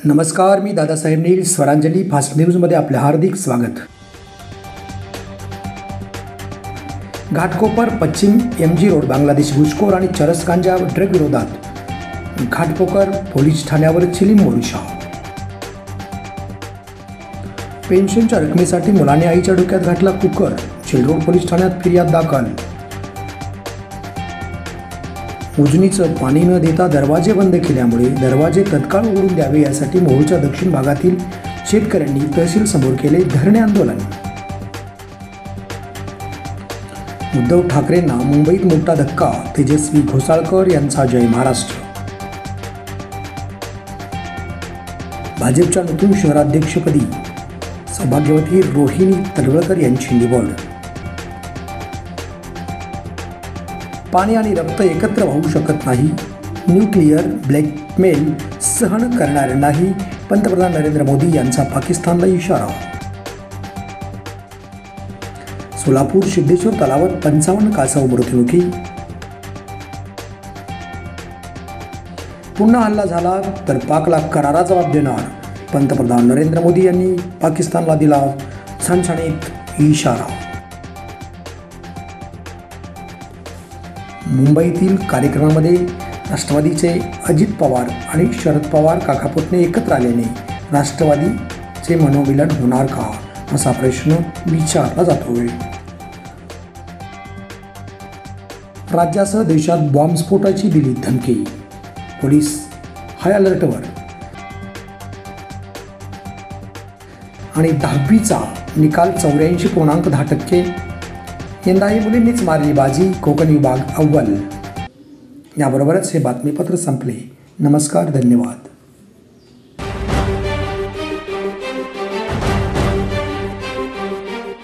नमस्कार, मी दादासाहेब नील. स्वरांजली फास्ट न्यूजमध्ये आपले हार्दिक स्वागत. घाटकोपर पश्चिम MG रोड बांगलादेश घुसखोर आणि चरस गांजा ड्रग विरोधात घाटकोपर पोलीस ठाण्यावर चिलीम मोर्चा. पेन्शनच्या रकमेसाठी मुलाने आईच्या डोक्यात घातला कुकर, चिलरोड पोलीस ठाण्यात फिर्याद दाखल. उजनीचं पाणी न देता दरवाजे बंद केल्यामुळे दरवाजे तत्काळ उघडून द्यावे यासाठी मोहोळच्या दक्षिण भागातील शेतकऱ्यांनी तहसील समोर केले धरणे आंदोलन. उद्धव ठाकरेंना मुंबईत मोठा धक्का, तेजस्वी घोसाळकर यांचा जय महाराष्ट्र. भाजपच्या नूतन शहराध्यक्षपदी सौभाग्यवती रोहिणी तडवळकर यांची निवड. पाणी आणि रक्त एकत्र वाहू शकत नाही, न्यूक्लिअर ब्लॅकमेल सहन करणार नाही, पंतप्रधान नरेंद्र मोदी यांचा पाकिस्तानला इशारा. सोलापूर सिद्धेश्वर तलावात 55 कासव मृत्युमुखी. पुन्हा हल्ला झाला तर पाकला करारा जबाब देणार, पंतप्रधान नरेंद्र मोदी यांनी पाकिस्तानला दिला सणसणीत इशारा. मुंबईतील कार्यक्रमामध्ये राष्ट्रवादीचे अजित पवार आणि शरद पवार काकापुतणे एकत्र आल्याने राष्ट्रवादीचे मनोमिलन होणार का, असा प्रश्न विचारला जातोय. राज्यासह देशात बॉम्बस्फोटाची दिली धमकी, पोलीस हाय अलर्टवर. आणि 10वीचा निकाल 84.10%. यंदाही मुलींनीच मारली बाजी, कोकण विभाग अव्वल. याबरोबरच हे बातमीपत्र संपले. नमस्कार, धन्यवाद.